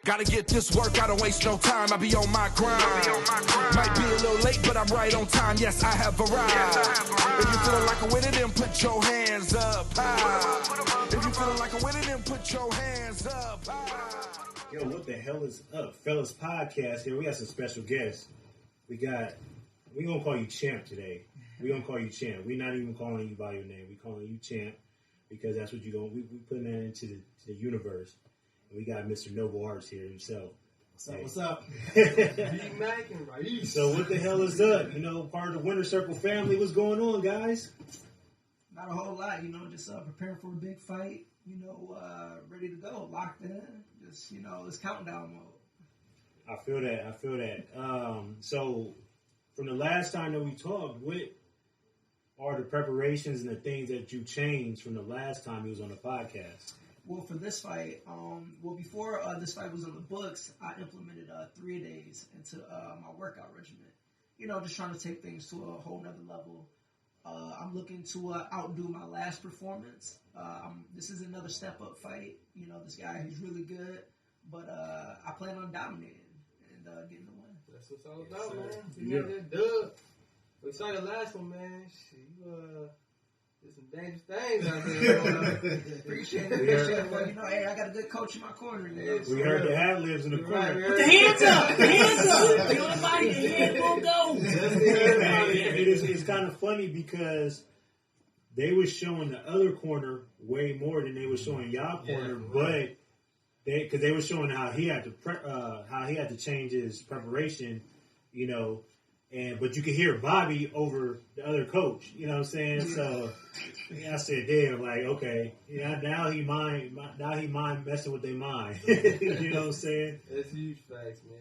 Gotta get this work, I don't waste no time, I be on my grind. Might be a little late, but I'm right on time, yes, I have arrived. If you feeling like a winner, then put your hands up high. If you feeling like a winner, then put your hands up high. Yo, what the hell is up, fellas? Podcast here. We got some special guests. We gonna call you Champ today. We gonna call you Champ. We're not even calling you by your name. We calling you Champ because that's what you gonna. We putting that into the universe. And we got Mr. Noble Arts here himself. What's up? B-Mac and Raeese. So what the hell is up? You know, part of the Winter Circle family. What's going on, guys? Not a whole lot, just preparing for a big fight, ready to go, locked in, just, it's countdown mode. I feel that. So from the last time that we talked, what are the preparations and the things that you changed from the last time you was on the podcast? Well, for this fight, before this fight was on the books, I implemented 3 days into my workout regimen. Just trying to take things to a whole nother level. I'm looking to outdo my last performance. This is another step-up fight. This guy, he's really good. But I plan on dominating and getting the win. That's what it's all about, man. You got that dub. We saw the last one, man. You did some dangerous things out there. Appreciate it. Well, hey, I got a good coach in my corner. We heard the ad-libs in the corner. Put the hands up! The hands up! You want to fight? The hands will go. It's kind of funny because they was showing the other corner way more than they was showing y'all corner, but because they were showing how he had to change his preparation, but you could hear Bobby over the other coach. You know what I'm saying? So I said, "Damn!" Like, okay, now he mind messing with their mind. You know what I'm saying? That's huge facts, man.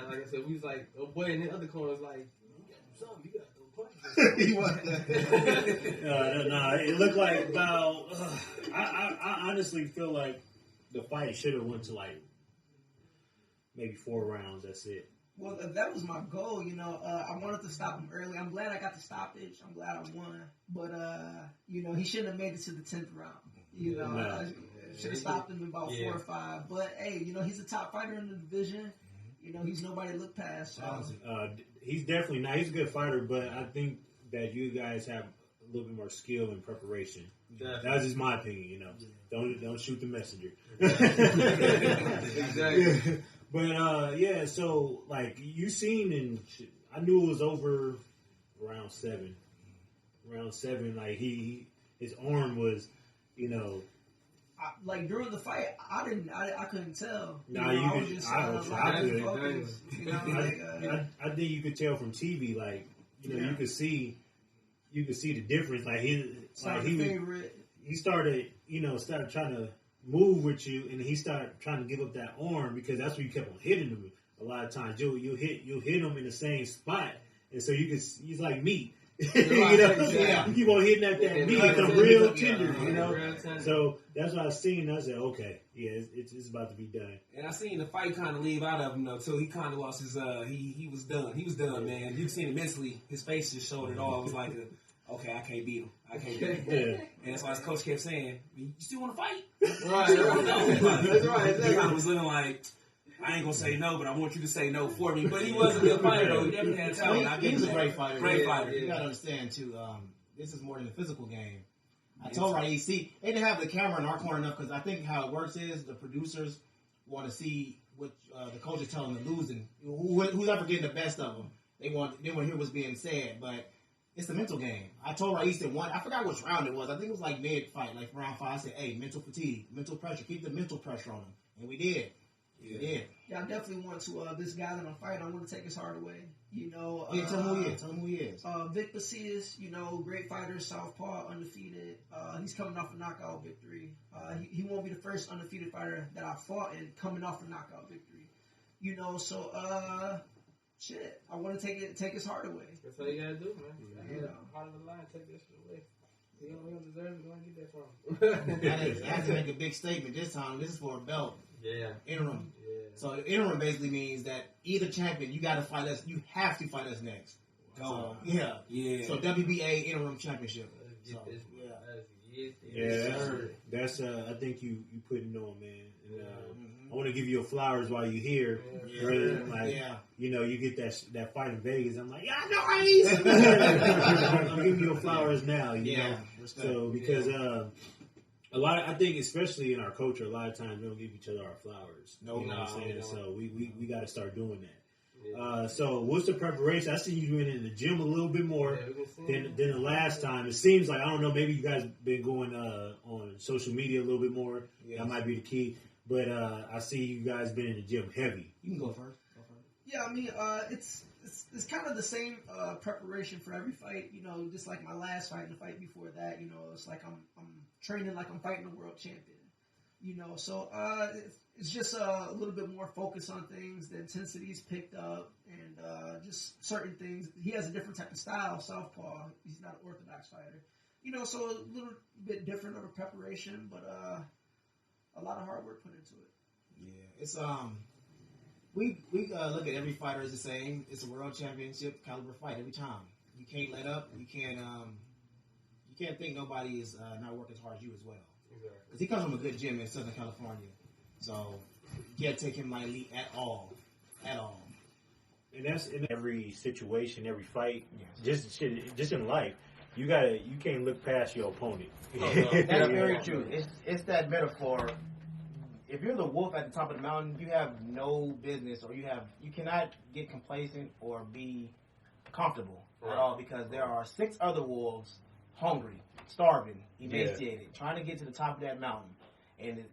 Like I said, we was like, oh boy, in the other corner was like, you got to do something. You got to go punch. No, it looked like about. I honestly feel like the fight should have went to like maybe 4 rounds. That's it. Well, that was my goal, I wanted to stop him early. I'm glad I got the stoppage. I'm glad I won. But, he shouldn't have made it to the 10th round. I should have stopped him in about 4 or 5. But, hey, he's a top fighter in the division. He's nobody to look past. So. He's definitely not. He's a good fighter, but I think that you guys have a little bit more skill and preparation. Definitely. That's just my opinion, Don't shoot the messenger. Exactly. But, so, like, you seen, and I knew it was over round 7. Round 7, like, his arm was, like, during the fight, I couldn't tell. I think you could tell from TV, like, you could see the difference. Like, he started trying to move with you, and he started trying to give up that arm because that's where you kept on hitting him. A lot of times, you'll hit him in the same spot, and so he's like meat. You keep on hitting at that meat, it's real tender, So that's what I seen. I said, okay, it's about to be done. And I seen the fight kind of leave out of him though too. He kind of lost his. He was done. He was done, man. You seen it mentally. His face just showed it all. It was like okay, I can't beat him. And that's why his coach kept saying, you still want to fight? Right. That's right. He kind of was looking like, I ain't going to say no, but I want you to say no for me. But he was a good fighter, though. He definitely had talent. He was a great fighter. Great fighter. You got to understand, too, this is more than a physical game. I told Raeese, they didn't have the camera in our corner enough because I think how it works is the producers want to see what the coach is telling them losing. Who's ever getting the best of them. They want to hear what's being said, but it's a mental game. I told Raeese that I forgot which round it was. I think it was like mid-fight, like round 5. I said, hey, mental fatigue, mental pressure. Keep the mental pressure on him. And we did. Yeah, I definitely want to, this guy that I'm fighting, I want to take his heart away. Tell him who he is. Vic Macias, great fighter, southpaw, undefeated. He's coming off a knockout victory. He won't be the first undefeated fighter that I fought and coming off a knockout victory. Shit, I want to take his heart away. That's all you gotta do, man. Heart of the line, take that shit away. He don't deserve it. Go and get that from him. I had to make a big statement this time. This is for a belt. Yeah. Interim. Yeah. So interim basically means that either champion, you got to fight us. You have to fight us next. So, yeah. So WBA interim championship. That is That's I think you putting on, man. And, I want to give you your flowers while you're here. You know, you get that fight in Vegas. I'm like, I know Raeese. I'm giving you your flowers now. You know, so because a lot of, I think, especially in our culture, a lot of times we don't give each other our flowers. You know what I'm saying? So we got to start doing that. So what's the preparation? I see you doing it in the gym a little bit more than the last time. It seems like, I don't know, maybe you guys been going on social media a little bit more. That might be the key. But I see you guys been in the gym heavy. You can go first. Yeah, I mean, it's kind of the same preparation for every fight. You know, just like my last fight and the fight before that. You know, it's like I'm training like I'm fighting a world champion. You know, so it's just a little bit more focus on things. The intensity's picked up, and just certain things. He has a different type of style, southpaw. He's not an orthodox fighter. You know, so a little bit different of a preparation, but a lot of hard work put into it. Yeah, it's we look at every fighter as the same. It's a world championship caliber fight every time. You can't let up. You can't think nobody is not working as hard as you as well. Because he comes from a good gym in Southern California, so you can't take him lightly at all. And that's in every situation, every fight, just in life. You can't look past your opponent. That's very true. It's that metaphor. If you're the wolf at the top of the mountain, you have no business, or you cannot get complacent or be comfortable at all, because there are 6 other wolves, hungry, starving, emaciated, trying to get to the top of that mountain. And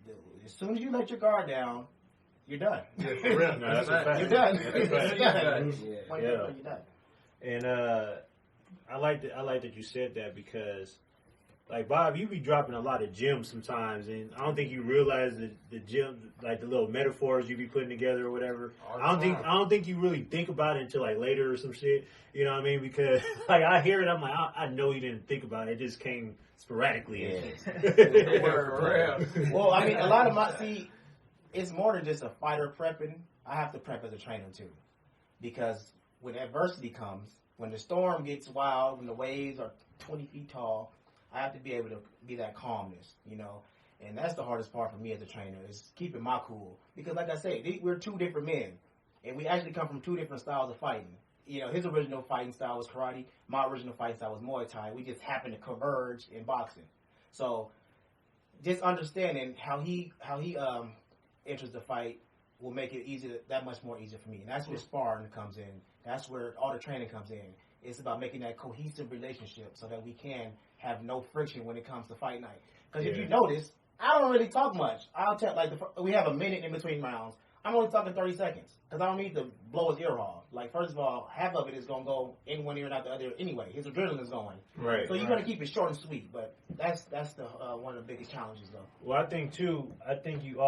as soon as you let your guard down, you're done. No, that's a fact. You're done. You're done. And I like that you said that, because, like, Bob, you be dropping a lot of gems sometimes, and I don't think you realize the gem, like the little metaphors you be putting together or whatever. I don't think you really think about it until like later or some shit. You know what I mean? Because like I hear it, I'm like, I know you didn't think about it. It just came sporadically. Well, I mean, a lot of it's more than just a fighter prepping. I have to prep as a trainer too, because when adversity comes, when the storm gets wild, when the waves are 20 feet tall, I have to be able to be that calmness, you know. And that's the hardest part for me as a trainer, is keeping my cool. Because like I say, we're 2 different men, and we actually come from 2 different styles of fighting. You know, his original fighting style was karate. My original fighting style was Muay Thai. We just happened to converge in boxing. So just understanding how he enters the fight will make it that much more easier for me. And that's where sparring comes in. That's where all the training comes in. It's about making that cohesive relationship so that we can have no friction when it comes to fight night. Because if you notice, I don't really talk much. I'll tell, like, we have a minute in between rounds. I'm only talking 30 seconds because I don't need to blow his ear off. Like, first of all, half of it is going to go in one ear and out the other anyway. His adrenaline is going. Right. So you're going to keep it short and sweet, but that's the one of the biggest challenges, though. Well, I think you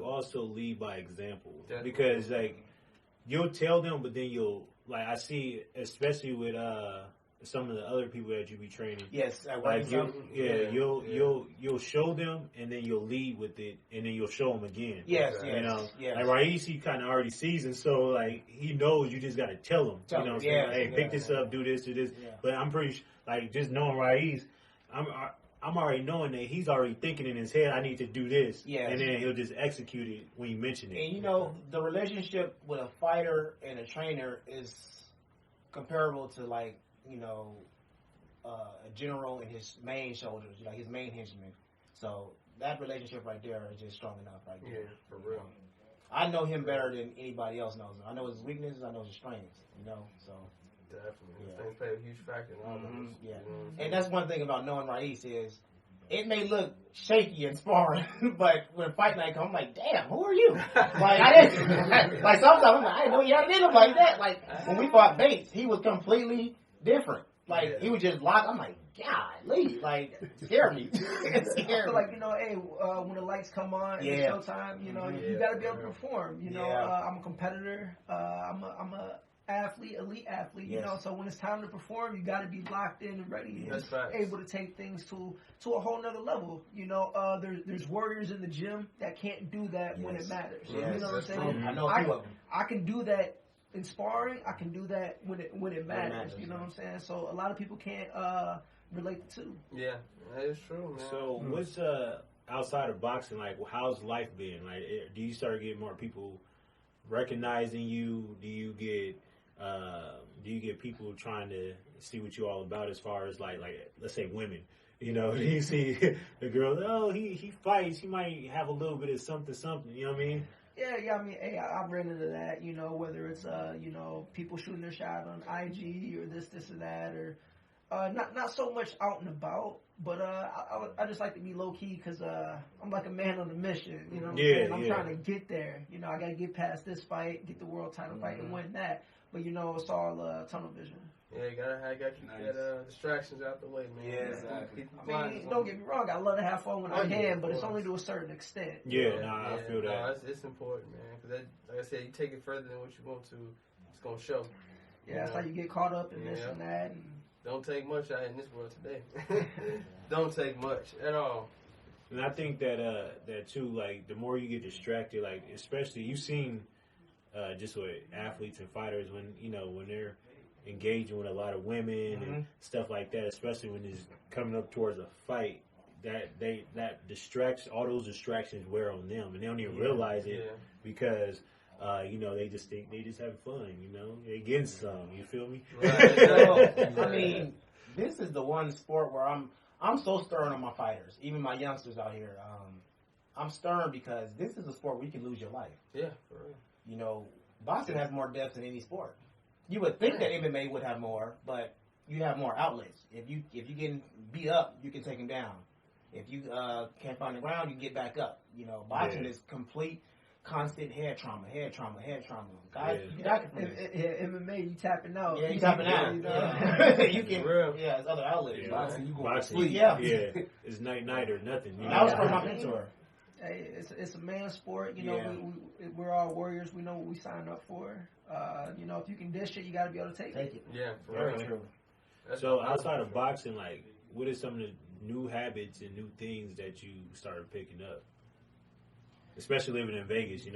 also lead by example. Definitely. Because, like, you'll tell them, but then you'll, like, I see, especially with some of the other people that you be training. Yes, like you'll show them, and then you'll lead with it, and then you'll show them again. Yes, you know, like Raeese, he kind of already seasoned, so like he knows you just got to tell him. You know, what I'm saying? Like, hey, pick this up, do this, do this. Yeah. But I'm pretty sure, like, just knowing Raeese, I'm already knowing that he's already thinking in his head, I need to do this. Yes. And then he'll just execute it when you mention it. And, you know, the relationship with a fighter and a trainer is comparable to, like, you know, a general and his main soldiers, like his main henchmen. So that relationship right there is just strong enough right there. Yeah, for real. I know him better than anybody else knows him. I know his weaknesses, I know his strengths, you know, so. Definitely. Yeah. Things play a huge factor in all of this. Yeah. And that's one thing about knowing Raeese is it may look shaky in sparring, but when fight night comes, I'm like, damn, who are you? Like, I didn't, like, sometimes I'm like, I didn't know you had it in him like that. Like, when we fought Bates, he was completely different. Like, he was just locked. I'm like, golly, like, scare me. I feel like, you know, hey, when the lights come on, it's showtime, you know, you got to be able to perform. You know, I'm a competitor. I'm a athlete, elite athlete, you know, so when it's time to perform, you got to be locked in and ready and able to take things to a whole nother level. You know, there's warriors in the gym that can't do that when it matters. You know what I'm saying? I know a few of them. I can do that in sparring. I can do that when it matters. You know what I'm saying? So a lot of people can't relate the two. Yeah, that is true, man. So what's outside of boxing, like how's life been? Like, do you start getting more people recognizing you? Do you get people trying to see what you all about as far as like let's say women? You know, you see the girl, oh, he fights, he might have a little bit of something, you know what I mean? Yeah. I mean, hey, I've ran into that. You know, whether it's people shooting their shot on IG or this or that, or not so much out and about, but I just like to be low key because I'm like a man on a mission. You know what I'm saying? I'm trying to get there. You know, I got to get past this fight, get the world title fight, and win that. But it's all tunnel vision. Yeah, you gotta keep that distractions out the way, man. Yeah, exactly. I mean, don't get me wrong. I love to have fun when I can, but it's only to a certain extent. I feel that. No, it's important, man. Because like I said, you take it further than what you want to, it's gonna show. Yeah, that's how you get caught up in this and that. And don't take much out in this world today. Don't take much at all. And I think that too, like the more you get distracted, like especially you've seen just with athletes and fighters when they're engaging with a lot of women and stuff like that, especially when it's coming up towards a fight, that distracts, all those distractions wear on them, and they don't even realize it because they just think they just having fun, they getting some, you feel me? Right. I mean, this is the one sport where I'm so stern on my fighters, even my youngsters out here. I'm stern because this is a sport where you can lose your life. Yeah, for real. Boxing has more depths than any sport. You would think that MMA would have more, but you have more outlets. If you getting beat up, you can take him down. If you can't find the ground, you can get back up. Boxing is complete, constant head trauma. Guys, MMA, you tapping out. Yeah, you tapping out. You can. It's other outlets. Yeah. Boxing, you going to sleep. Yeah, it's night or nothing. That was from my mentor. Hey, it's a man's sport. We're all warriors. We know what we signed up for. If you can dish it, you got to be able to take it. Yeah, for real. True. So outside of boxing, like, what are some of the new habits and new things that you started picking up? Especially living in Vegas,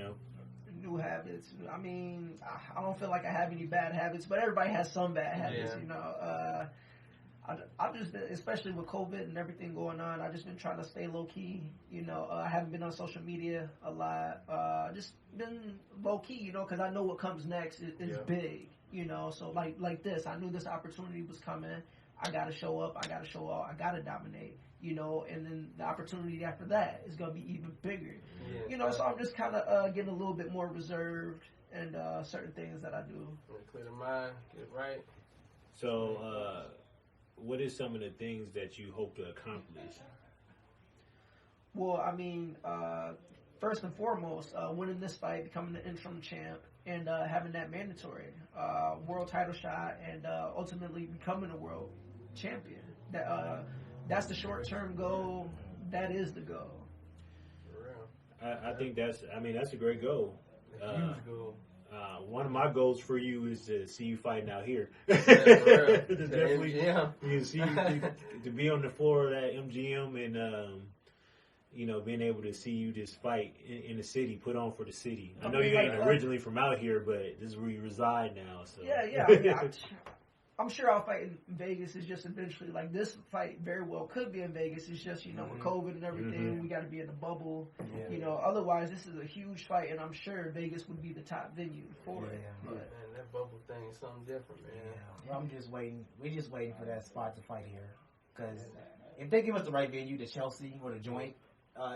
New habits. I mean, I don't feel like I have any bad habits, but everybody has some bad habits, I've just been, especially with COVID and everything going on, I've just been trying to stay low key. I haven't been on social media a lot. Just been low key, because I know what comes next is big. So like this, I knew this opportunity was coming. I got to show up. I got to show out. I got to dominate. And then the opportunity after that is going to be even bigger. So I'm just kind of getting a little bit more reserved and certain things that I do. Clear the mind, get it right. So, what is some of the things that you hope to accomplish? Well, I mean, first and foremost, winning this fight, becoming the interim champ, and having that mandatory world title shot, and ultimately becoming a world champion. That's the short-term goal. That is the goal. For real. I think that's a great goal. Huge goal. One of my goals for you is to see you fighting out here. Definitely, you see to be on the floor of that MGM and being able to see you just fight in the city, put on for the city. I know you ain't originally from out here, but this is where you reside now. So yeah. I'm sure I'll fight in Vegas. It's just eventually like this fight very well could be in Vegas. It's just with COVID and everything, we got to be in the bubble. Otherwise this is a huge fight, and I'm sure Vegas would be the top venue for it. Man, that bubble thing is something different, man. Well, I'm just waiting. We're just waiting for that spot to fight here, because if they give us the right venue, the Chelsea or the Joint,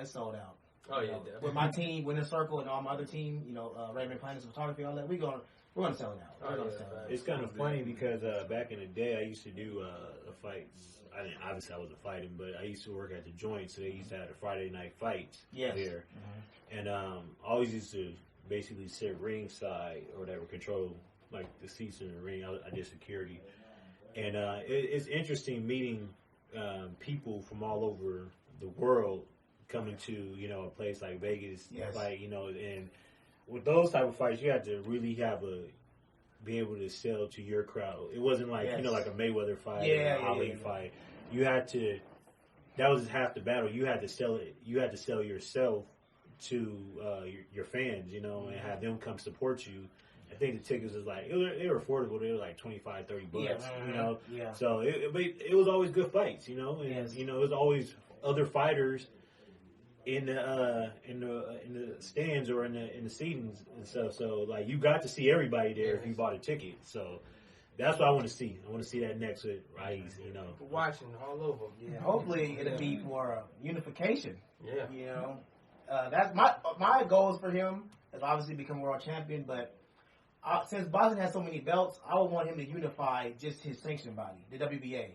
it's sold out. Oh yeah, definitely. With my team, Winner Circle, and all my other team, Raymond Planners Photography, all that, we're gonna sell it out. It's kind of funny because back in the day, I used to do fights. Obviously I wasn't fighting, but I used to work at the Joint, so they used to have the Friday night fights there. And always used to basically sit ringside or whatever, control like the seats in the ring. I did security, and it's interesting meeting people from all over the world coming to a place like Vegas to fight. And with those type of fights, you have to really be able to sell to your crowd. It wasn't like like a Mayweather fight or an Ali fight. You had to. That was half the battle. You had to sell it. You had to sell yourself to your fans, and have them come support you. I think the tickets was like they were affordable. They were like $25, $30, you know. Yeah. So it was always good fights, you know, and you know it was always other fighters in the stands or in the seatings and stuff. So like you got to see everybody there if you bought a ticket. So that's what I want to see. I want to see that next with Raeese, you know. Watching all over. Yeah, hopefully it'll be more unification. Yeah. You know, that's my goals for him is obviously become world champion. But since Boston has so many belts, I would want him to unify just his sanctioned body, the WBA.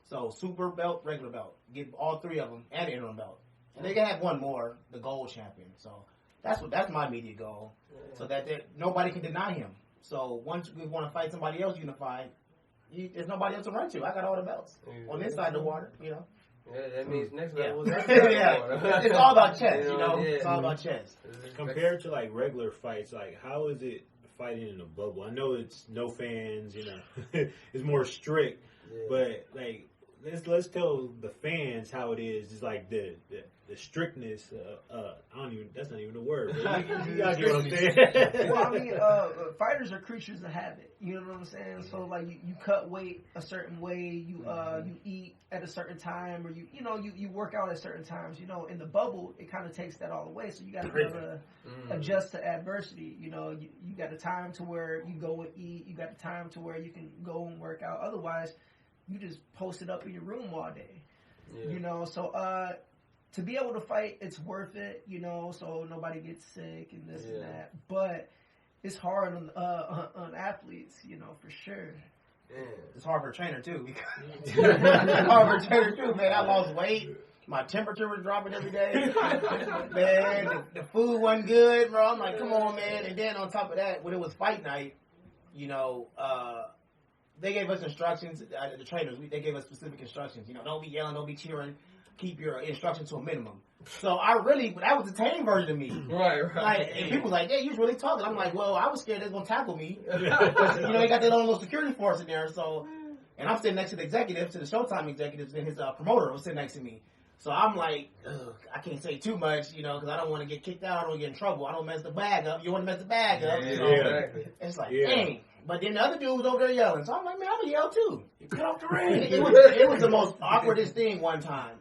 So super belt, regular belt, get all three of them, and the interim belt, and they can have one more, the gold champion. So that's my immediate goal, so that nobody can deny him. So once we want to fight somebody else unified, there's nobody else to run to. I got all the belts on this side of the water, you know. Yeah, that means next level. Yeah, it's all about chess, you know. It's all about chess. Compared to like regular fights, like how is it fighting in a bubble? I know it's no fans, you know, it's more strict, but like let's tell the fans how it is. It's like the strictness. I don't even. That's not even a word. But you guys get what I'm saying. Well, I mean, fighters are creatures of habit. You know what I'm saying? So like, you cut weight a certain way. You eat at a certain time, or you work out at certain times. You know, in the bubble, it kind of takes that all away. So you got to be able to adjust to adversity. You know, you got a time to where you go and eat. You got a time to where you can go and work out. Otherwise, you just post it up in your room all day. Yeah. You know, so to be able to fight, it's worth it, you know, so nobody gets sick and this and that. But it's hard on athletes, you know, for sure. Yeah. It's hard for a trainer, too. It's hard for a trainer, too, man. I lost weight. My temperature was dropping every day. Man, the food wasn't good, bro. I'm like, come on, man. And then on top of that, when it was fight night, you know, they gave us instructions, the trainers, they gave us specific instructions. You know, don't be yelling, don't be cheering. Keep your instructions to a minimum. So that was the tame version of me. Right. Like, and people like, yeah, you was really talking. I'm like, well, I was scared they was going to tackle me. But, you know, they got their own little security force in there. So, and I'm sitting next to the executives, to the Showtime executives, and his promoter was sitting next to me. So I'm like, I can't say too much, you know, because I don't want to get kicked out. I don't want to get in trouble. I don't mess the bag up. You want to mess the bag up. Yeah, you know? exactly. It's like, dang. But then the other dude was over there yelling. So I'm like, man, I'm going to yell too. Get off the ring. It was the most awkwardest thing one time.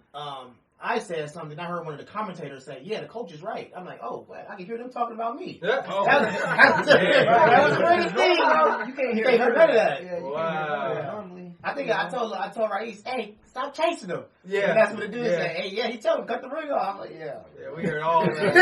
I said something. I heard one of the commentators say, "Yeah, the coach is right." I'm like, "Oh, well, I can hear them talking about me." That was the greatest thing. You can't hear none of that. Yeah, wow. I think I told Raeese, "Hey, stop chasing him." Yeah, and that's what the dude said. Hey, yeah, he told him cut the ring off. I'm like, yeah, we heard all that.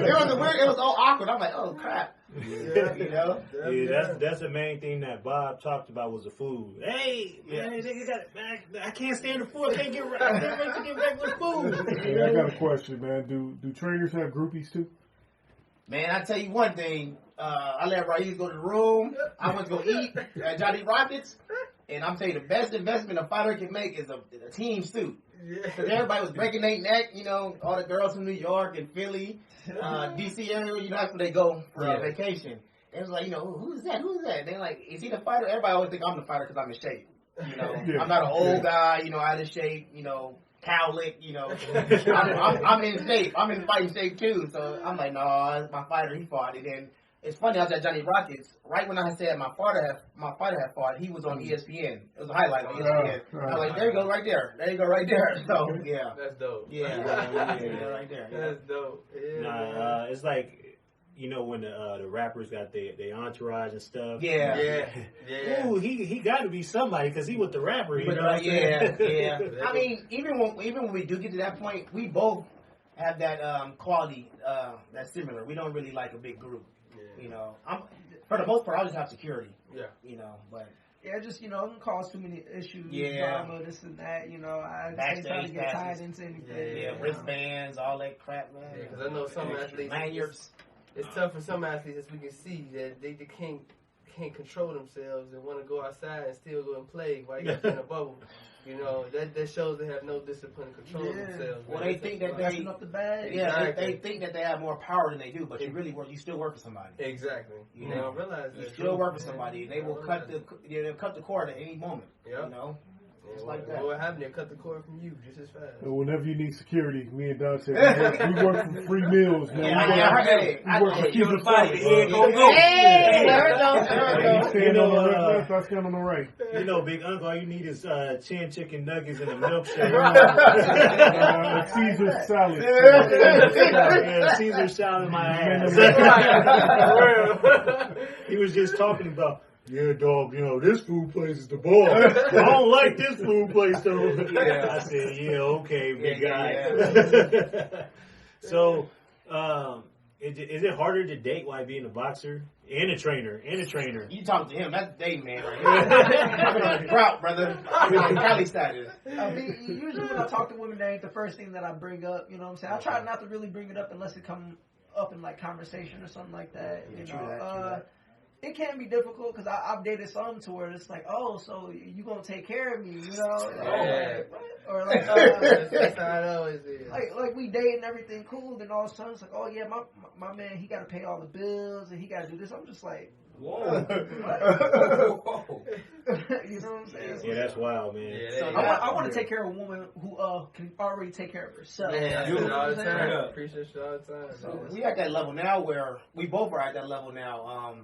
It was all awkward. I'm like, oh crap. Yeah, you know. Yeah, that's the main thing that Bob talked about was the food. Hey, man, nigga got it, man. I can't stand the food. I can't get regular food. Hey, I got a question, man. Do trainers have groupies too? Man, I tell you one thing. I let Raeese go to the room. I went to go eat at Johnny Rockets, and I'm telling you, the best investment a fighter can make is a team suit. Because everybody was breaking their neck, you know, all the girls from New York and Philly, DC area, you know, that's where they go for vacation. And it was like, you know, who's that? And they're like, is he the fighter? Everybody always think I'm the fighter because I'm in shape. You know, I'm not an old guy, you know, out of shape, you know, cowlick, you know. I'm in shape. I'm in fighting shape too. So I'm like, no, it's my fighter. He fought. And then it's funny, I was at Johnny Rockets. Right when I said my fighter had fought, he was on ESPN. It was a highlight on ESPN. I was like, there you go, right there. There you go, right there. So yeah, that's dope. Yeah, right there. That's dope. Yeah, nah, it's like, you know, when the rappers got their entourage and stuff. Yeah. Ooh, he got to be somebody because he was the rapper. You know what I'm saying? Yeah. I mean, even when we do get to that point, we both have that quality that's similar. We don't really like a big group. You know, for the most part, I just have security. Yeah. You know, but just it don't cause too many issues. Drama, this and that. You know, I ain't trying to get tied into anything. Yeah, wristbands, all that crap, man. Yeah, because I know some athletes. It's tough for some athletes, as we can see, that they can't control themselves and want to go outside and still go and play while you're in a bubble. You know, that shows they have no discipline and control of themselves. Well, they think that they up the bag. Yeah, exactly. they think that they have more power than they do, but you still work for somebody. Exactly. You know, realize that you still work for somebody. They will cut the cord at any moment. Yep. You know, Just like that. What happened? They cut the cord from you just as fast. And whenever you need security, me and Don said, we work for free meals, man. Yeah, we work for keeping the body. fight. Hey, there it goes. Stand on the left, I stand on the right. You know, Big Uncle, all you need is chin chicken nuggets and a milkshake. Caesar salad. Yeah, Caesar salad in my ass. He was just talking about, yeah, dog, you know, this food place is the boss. I don't like this food place, though. Yeah, I said, yeah, okay, big guy. Yeah. So, is it harder to date while being a boxer and a trainer? You talk to him, that's dating, man, right here. I've been on the drought, brother. I've been on Cali status. Usually when I talk to women, that ain't the first thing that I bring up. You know what I'm saying? I try not to really bring it up unless it comes up in like conversation or something like that. You know, it can be difficult because I've dated some to where it's like, oh, so you gonna take care of me, you know? Or like, that's how it always is. Like we date and everything cool, then all of a sudden it's like, oh yeah, my man, he got to pay all the bills and he got to do this. I'm just like, whoa. You know what I'm saying? Yeah, that's wild, man. Yeah, So I want to take care of a woman who can already take care of herself. Yeah, You know what all I'm the saying? time. Appreciate you all the time. So we at that level now where we both are at that level now,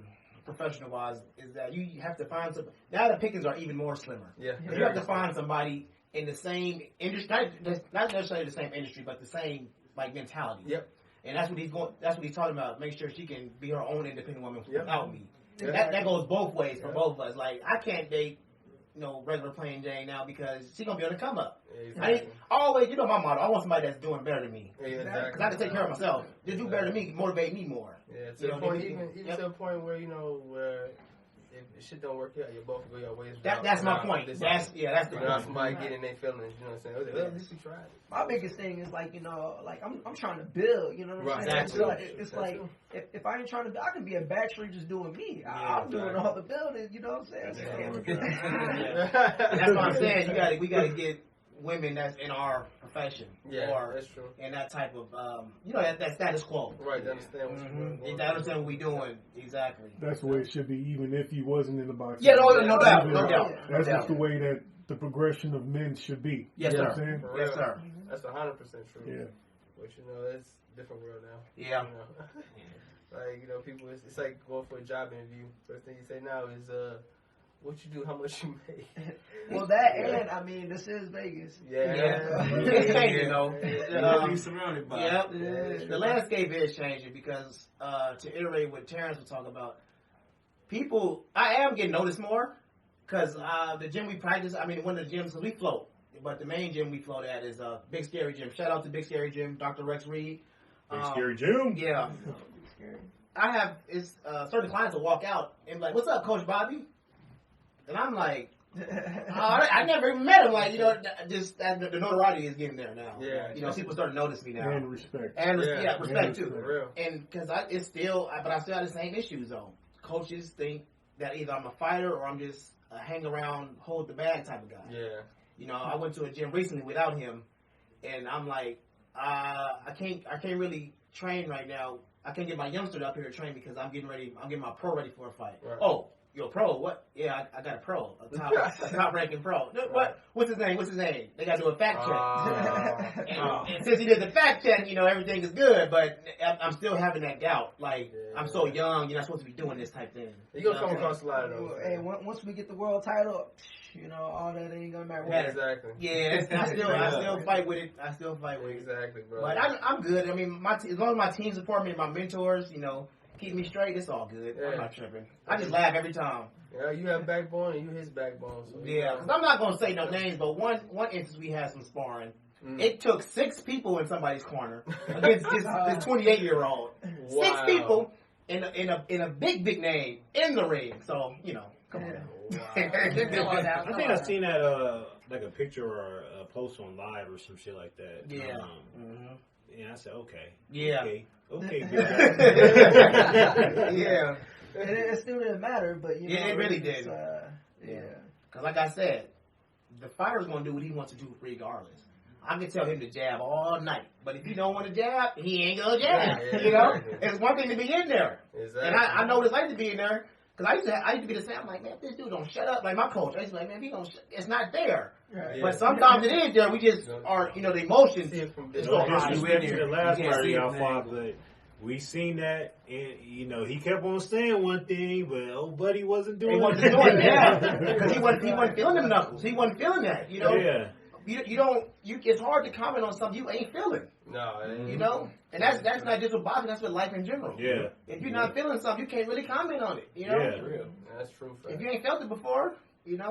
professional wise, is that you have to find some. Now the pickings are even more slimmer. Yeah. You have to find somebody in the same industry, not necessarily the same industry, but the same like mentality. Yep. And that's what he's going. That's what he's talking about. Make sure she can be her own independent woman Yep. without me. Yep. That goes both ways for both of us. Like I can't date, regular plain Jane now because she's gonna be able to come up. Exactly. Always, my motto. I want somebody that's doing better than me. Yeah, Because exactly. I have to take care of myself. To do better than me, motivate me more. Yeah, to the point, even to a point where where if shit don't work out, you both go your ways. That's my point. That's the point. Somebody getting their feelings. You know what I'm saying? Well, at least we tried. My biggest thing is like I'm trying to build. You know what I'm saying? Exactly. It's like if I ain't trying to, I can be a bachelor just doing me. I'm doing all the building. You know what I'm saying? That's what I'm saying. We gotta get women that's in our profession. Yeah, or that's true. in that type of that status quo. Right, to understand what you're doing. They understand what we're doing. Exactly. That's the way it should be, even if he wasn't in the boxing. Yeah, no doubt. That's just the way that the progression of men should be. Yes, you know sir. what I'm saying? Yes, sir. That's 100% true. Yeah. But it's a different world now. Yeah. Like, people, it's like going for a job interview. First thing you say now is, what you do, how much you make. Well, that and I mean, this is Vegas. Yeah. You surrounded by. Yep. The landscape is changing because to iterate what Terrence was talking about, I am getting noticed more because the gym we practice. I mean, one of the gyms we float, but the main gym we float at is Big Scary Gym. Shout out to Big Scary Gym, Dr. Rex Reed. Big Scary Gym. Yeah. I have certain clients will walk out and be like, "What's up, Coach Bobby?" And I'm like, I never even met him. Like, just the notoriety is getting there now. Yeah. People start to notice me now. And respect. And respect too. For real. And because I still have the same issues though. Coaches think that either I'm a fighter or I'm just a hang around, hold the bag type of guy. Yeah. I went to a gym recently without him, and I'm like, I can't really train right now. I can't get my youngster up here to train because I'm getting my pro ready for a fight. Right. Oh, you're a pro? What? Yeah, I got a pro, a top ranking pro. What? What's his name? They got to do a fact check. And since he did the fact check, everything is good. But I'm still having that doubt. Like I'm so young, you're not supposed to be doing this type thing. You're gonna come across a lot of those. Hey, once we get the world title, all that ain't gonna matter. Yeah, exactly. Yeah, I still fight with it. Exactly, bro. But I'm good. I mean, as long as my team support me and my mentors, keep me straight, it's all good. Yeah. I'm not tripping. I just laugh every time. Yeah, you have backbone and you his backbone. So Yeah, because I'm not going to say no names, but one instance we had some sparring. It took 6 people in somebody's corner against this 28-year-old. Wow. 6 people in a big name in the ring. So, come on. I think I've seen that like a picture or a post on live or some shit like that. Yeah. And I said, okay. Yeah. Okay, big guy. Yeah. It still didn't matter, but it really did. Yeah. Because like I said, the fighter's going to do what he wants to do regardless. I can tell him to jab all night, but if he don't want to jab, he ain't going to jab. Yeah, It's one thing to be in there. Exactly. And I know what it's like to be in there. Because I used to be the same. I'm like, man, if this dude don't shut up. Like my coach, I used to be like, man, if he don't, it's not there. Right. But sometimes it is there. We just are, the emotions. See it from It's No going on. disrespect to the last You can't part see y'all it, fought, man. but we seen that, and he kept on saying one thing, but old buddy wasn't doing He wasn't doing that because he wasn't feeling them knuckles. He wasn't feeling that. Yeah. You don't. It's hard to comment on something you ain't feeling. No, And that's not just with boxing. That's with life in general. Yeah. If you're not feeling something, you can't really comment on it. Yeah. that's true. If you ain't felt it before, Yeah,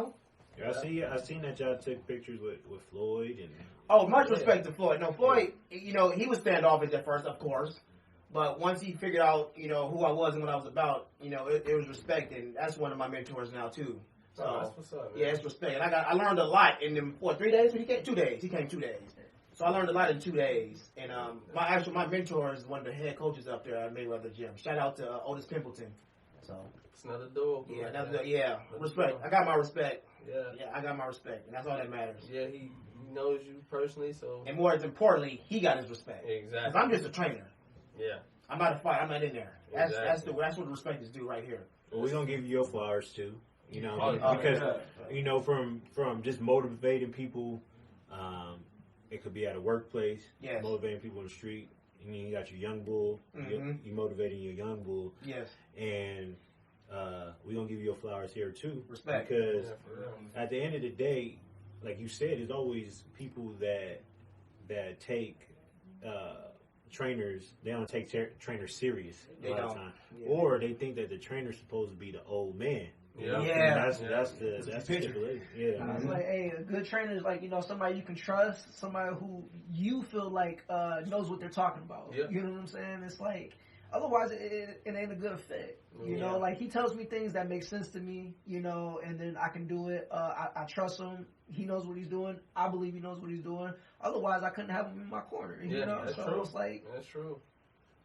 I seen that y'all took pictures with Floyd and. Oh, much respect to Floyd. No, Floyd, he was standoffish at first, of course. But once he figured out, who I was and what I was about, it was respect. And that's one of my mentors now, too. So, that's what's up, man. yeah, it's respect. And I learned a lot in them, 3 days? He came 2 days. He came 2 days. So I learned a lot in 2 days. And my mentor is one of the head coaches up there at Mayweather Gym. Shout out to Otis Pimpleton. So It's another door. yeah, respect. I got my respect. Yeah, I got my respect. And that's all that matters. yeah. He knows you personally, so And more importantly, he got his respect. exactly. Because I'm just a trainer. Yeah, I'm not a fight. I'm not in there. That's Exactly. that's what the respect is due right here. Well, we're gonna give you your flowers too. Oh, Because yeah. from just motivating people, it could be at a workplace, Yes. motivating people in the street. And then you got your young bull. Mhm. You motivating your young bull, Yes. and we're gonna give you your flowers here too. Respect. Because yeah, for real. at the end of the day, like you said, there's always people that take trainers. They don't take trainers serious They a lot don't. of time, Yeah. or they think that the trainer's supposed to be the old man. Yeah. Yeah. That's the picture. stipulation. I Yeah. was like, hey, a good trainer is like, somebody you can trust, somebody who you feel like knows what they're talking about. Yeah. You know what I'm saying? It's like, otherwise it ain't a good fit. You Yeah. know, like he tells me things that make sense to me, and then I can do it. I trust him. He knows what he's doing. I believe he knows what he's doing. Otherwise, I couldn't have him in my corner. Yeah, that's so true. it's like, That's true.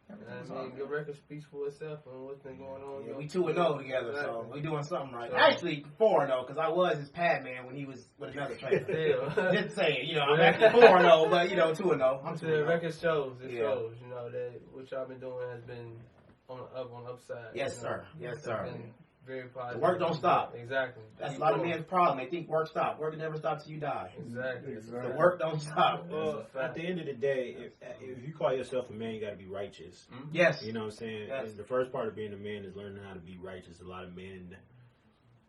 everything's I all mean, good. your record speaks for itself and what's been going on. Yeah, we 2-0 together, so Exactly. we doing something right. So- Actually, 4-0 because I was his pad man when he was with another trainer. Yeah. Just saying, I'm actually 4-0, but 2-0. I'm The 2-0. record shows. It Yeah. shows. That what y'all been doing has been on the upside. Yes, sir. Yes, It's sir. been very positive. The work don't stop. Exactly. That's Keep a lot of going. men's problem. They think work stops. Work never stops till you die. Exactly. The work don't stop. Well, at the end of the day, if you call yourself a man, you got to be righteous. Yes. You know what I'm saying? Yes. And the first part of being a man is learning how to be righteous. A lot of men,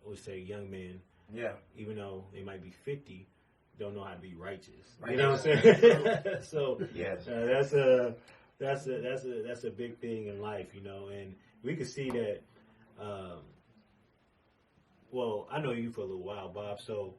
I would say young men, Yeah. even though they might be 50, don't know how to be righteous. Right. You know what I'm saying? So Yes. that's a big thing in life, and we could see that. Well, I know you for a little while, Bob, so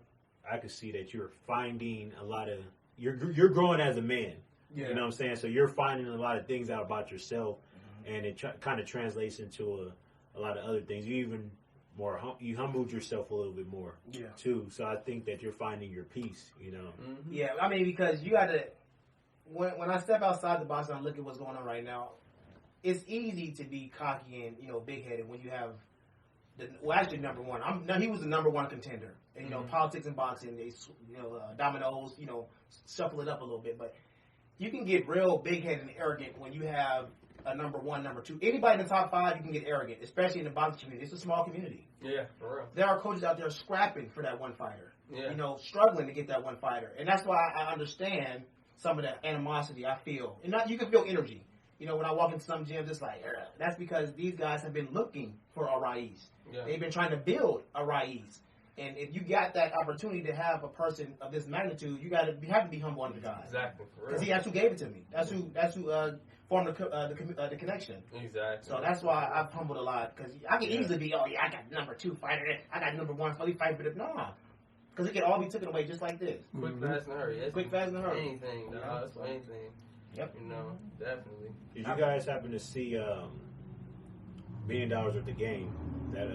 I could see that you're finding a lot of you're growing as a man. Yeah. You know what I'm saying? So you're finding a lot of things out about yourself, and it kind of translates into a lot of other things. You even more you humbled yourself a little bit more, Yeah. too. So I think that you're finding your peace. Yeah, I mean, because you got to, when I step outside the box and I look at what's going on right now, it's easy to be cocky and, big-headed when you have, actually number one. He was the number one contender. And, politics and boxing, they, dominoes, shuffle it up a little bit. But you can get real big-headed and arrogant when you have a number one, number two. Anybody in the top 5, you can get arrogant, especially in the boxing community. It's a small community. Yeah, for real. There are coaches out there scrapping for that one fighter. Yeah. Struggling to get that one fighter. And that's why I understand some of the animosity I feel. And you can feel energy. When I walk into some gyms, it's like, that's because these guys have been looking for a Raeese. Yeah. They've been trying to build a Raeese. And if you got that opportunity to have a person of this magnitude, you have to be humble under God. Exactly. For real. Because that's who gave it to me. That's who formed the connection. Exactly. So that's why I've humbled a lot. Because I can easily be, I got number 2 fighter. I got number 1 fight for the because it can all be taken away just like this. Quick, fast, and hurry. That's Quick, fast, and hurry. Anything, dog. That's for anything. Yep. Definitely. Did you guys happen to see $1 Million Worth of Game, that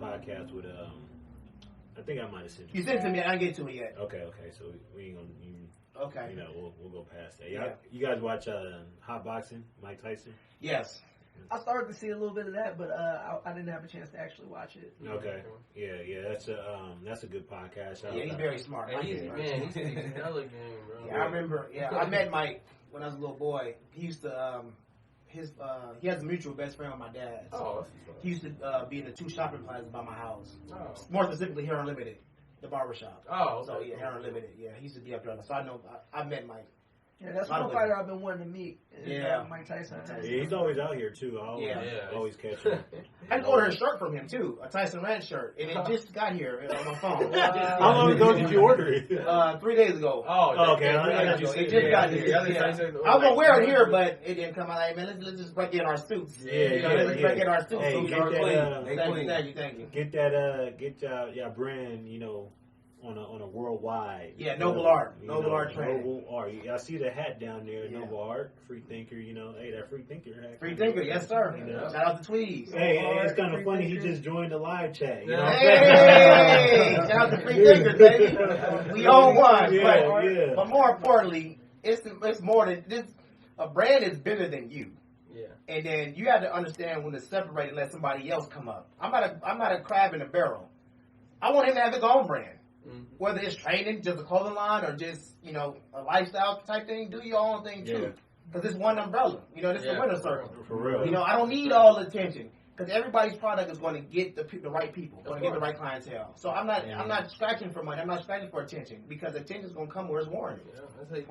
podcast with I think I might have sent You sent it to me. I didn't get to it yet. Okay, so we ain't gonna Okay. we'll go past that. Yeah. You guys watch Hot Boxing, Mike Tyson? Yes. I started to see a little bit of that, but I didn't have a chance to actually watch it. Okay. Yeah, that's a good podcast. Yeah, he's very smart. Hey, Mike he's is very man, smart. he's hella game, bro. Yeah, I remember. Yeah, I met Mike when I was a little boy. He used to he has a mutual best friend with my dad. So he used to be in the 2 shopping plazas by my house. Oh. More specifically, Hair Unlimited, the barbershop. Oh, okay. So yeah, Hair Unlimited. Yeah, he used to be up there. So I know I met Mike. Yeah, that's one fighter I've been wanting to meet. Mike Tyson. Yeah, he's always out here too. I always catch him. I just ordered a shirt from him too, a Tyson Ranch shirt, and it just got here on my phone. How long ago did you order it? 3 days ago. Oh, okay. It just got here. I was gonna wear it here, but it didn't come out. Like, man, let's just break in our suits. Let's break in our suits. Hey, Thank you. Get that, get your brand, on a worldwide. Yeah, Noble Art. Noble Art training. Noble Art. I see the hat down there, Noble Art, Free Thinker, hey, that Free Thinker hat. Free Thinker, yes sir. Shout out to Tweez. Hey, it's kind of funny, he just joined the live chat. Hey, shout out to Free Thinker, baby. We own one. But more importantly, it's more than this. A brand is bigger than you. Yeah. And then you have to understand when to separate and let somebody else come up. I'm not a crab in a barrel. I want him to have his own brand. Whether it's training, just a clothing line, or just, a lifestyle type thing, do your own thing too. Because it's one umbrella. This is the winner circle. For real. I don't need all the attention. Because everybody's product is going to get the right people, going to get the right clientele. So I'm not scratching for money. I'm not scratching for attention, because attention is going to come where it's warranted. Yeah, that's how you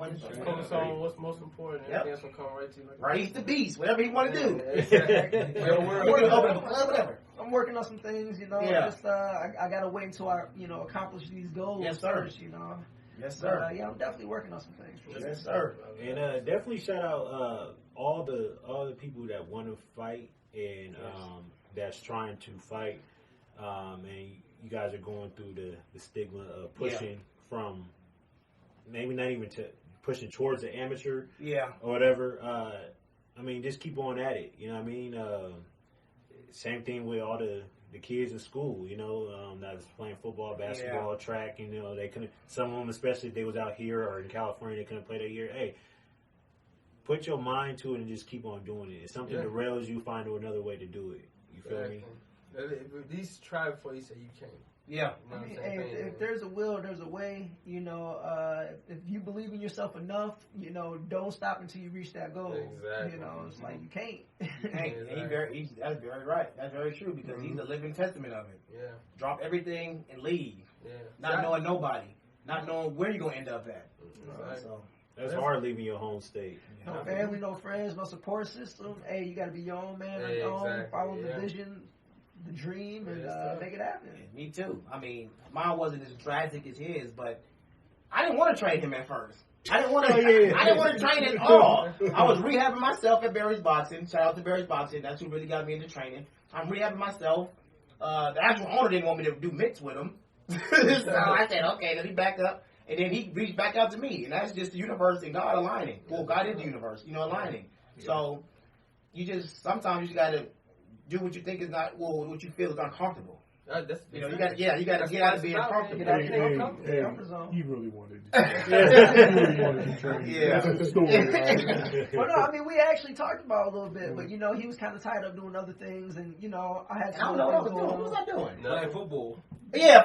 focus on what's most important. Everything else will come right to you. Raeese the beast, whatever he want to do. Whatever. I'm working on some things, Just I gotta wait until I, accomplish these goals first, Yes, sir. But, I'm definitely working on some things. Yes, sir. And definitely shout out all the people that want to fight and that's trying to fight. And you guys are going through the stigma of pushing from maybe not even to pushing towards the amateur, or whatever. Just keep on at it. You know what I mean? Same thing with all the kids in school, that was playing football, basketball, track, they couldn't, some of them, especially if they was out here or in California, they couldn't play that year. Hey, put your mind to it and just keep on doing it. If something derails you, find another way to do it. You feel me? At least try before you say you can't. Yeah. If there's a will, there's a way. If you believe in yourself enough, don't stop until you reach that goal. Exactly. It's like you can't. You can't. Exactly. That's very right. That's very true, because he's a living testament of it. Yeah. Drop everything and leave. Yeah. Not knowing nobody. Not knowing where you're going to end up at. Exactly. So that's hard leaving your home state. No family, no friends, no support system. Hey, you got to be your own man on your own. Follow the vision, the dream, and make it happen. Yeah, me too. Mine wasn't as drastic as his, but I didn't want to train him at first. I didn't want to. I didn't want to train at all. I was rehabbing myself at Barry's Boxing. Shout out to Barry's Boxing. That's who really got me into training. I'm rehabbing myself. The actual owner didn't want me to do mix with him, so I said, okay. Then he backed up, and then he reached back out to me, and that's just the universe and God aligning. Well, God is the universe, aligning. So sometimes you just got to do what you think is not, what you feel is uncomfortable. You got to get out of being comfortable. He really wanted to train. Yeah. That's the story, right? Well, no, we actually talked about it a little bit, but he was kind of tied up doing other things, and I had. I don't know what I was doing. What was I doing? Playing football. Yeah,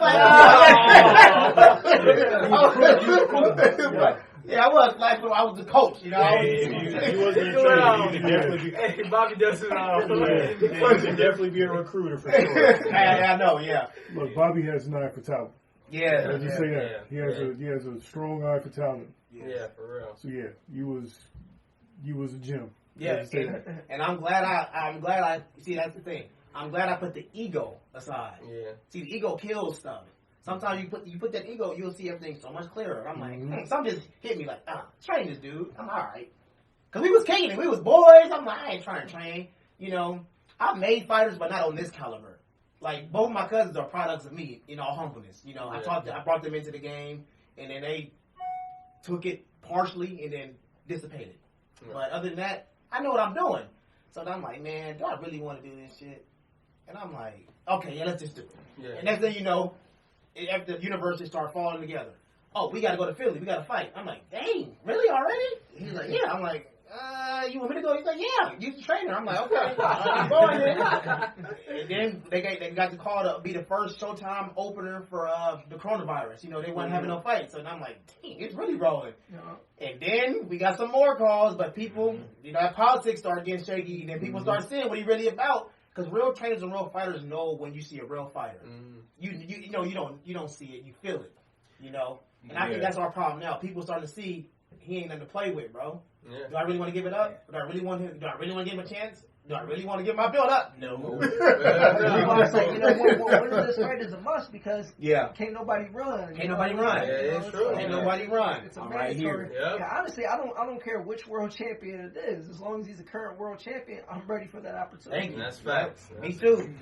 yeah, I was I was the coach. If you wasn't in training, you could definitely be. Hey, Bobby does it all. You could definitely be a recruiter for sure. I know. Yeah. Look, Bobby has an eye for talent. Yeah. Let's just say that he has a strong eye for talent. Yeah, for real. So you was a gem. Yeah, and I'm glad I see, that's the thing. I'm glad I put the ego aside. Yeah. See, the ego kills stuff. Sometimes you put that ego, you'll see everything so much clearer. I'm like, something just hit me like, train this dude. I'm all right. Because we was caning. We was boys. I'm like, I ain't trying to train. I've made fighters, but not on this caliber. Like, both of my cousins are products of me, all humbleness. I brought them into the game, and then they took it partially and then dissipated. Yeah. But other than that, I know what I'm doing. So I'm like, man, do I really want to do this shit? And I'm like, okay, yeah, let's just do it. Yeah. And next thing you know, after the university started falling together, we got to go to Philly. We got to fight. I'm like, dang, really already? He's like, yeah. I'm like, you want me to go? He's like, yeah, you're the trainer. I'm like, okay, I'm going then. And then they got the call to be the first Showtime opener for the coronavirus. You know, they weren't having no fights. And I'm like, dang, it's really rolling. And then we got some more calls, but people, you know, that politics started getting shaky. And then people start seeing what he really about. Because real trainers and real fighters know when you see a real fighter. You know, you don't see it, you feel it. You know? And I think that's our problem now. People starting to see he ain't nothing to play with, bro. Yeah. Do I really want to give it up? Do I really want to give him a chance? Do I really want to give my build up? No. It's like, you know, winning this fight is a must because can't nobody run. Can't nobody run. Yeah, it's true. Can't nobody run. It's a mandatory. Yeah, honestly, I don't care which world champion it is. As long as he's a current world champion, I'm ready for that opportunity. Thank you. That's facts. Me too.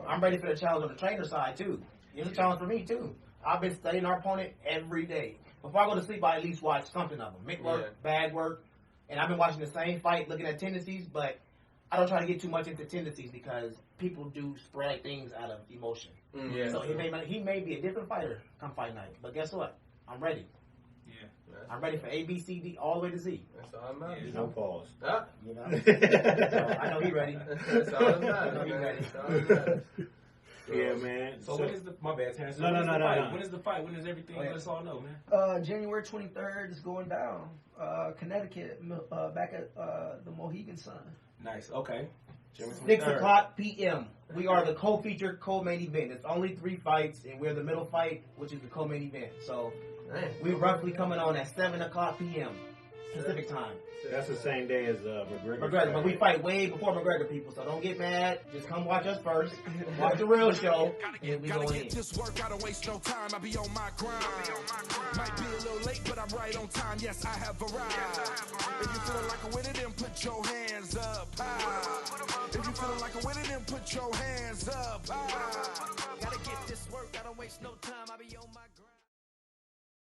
I'm ready for the challenge on the trainer side too. It's a challenge for me too. I've been studying our opponent every day. Before I go to sleep, I at least watch something of them. Mitt work, bag work. And I've been watching the same fight, looking at tendencies, but I don't try to get too much into tendencies because people do spread things out of emotion. So he may be a different fighter come fight night. But guess what? I'm ready. I'm ready for A, B, C, D, all the way to Z. That's all I'm matters. No pause. You know? So I know he ready. That's all I'm matters. I know he ready. That's all I'm matters. Yeah, man. So when is the my bad, Terrence? No. When is the fight? When is everything? Let us all know, man. January 23rd is going down. Connecticut, back at the Mohegan Sun. Nice. Okay. 6 o'clock p.m. We are the co-featured co-main event. It's only 3 fights, and we're the middle fight, which is the co-main event. So we're roughly coming on at 7 o'clock p.m. Pacific time. That's the same day as McGregor. But we fight way before McGregor, people, so don't get mad. Just come watch us first. Watch the real show, and we go in. This work, I don't waste no time. I be on my grind. Might be a little late, but I'm right on time. Yes, I have arrived. If you feeling like a winner, then put your hands up high. If you feeling like a winner, then put your hands up high. Gotta get this work, I don't waste no time. I be on my grind.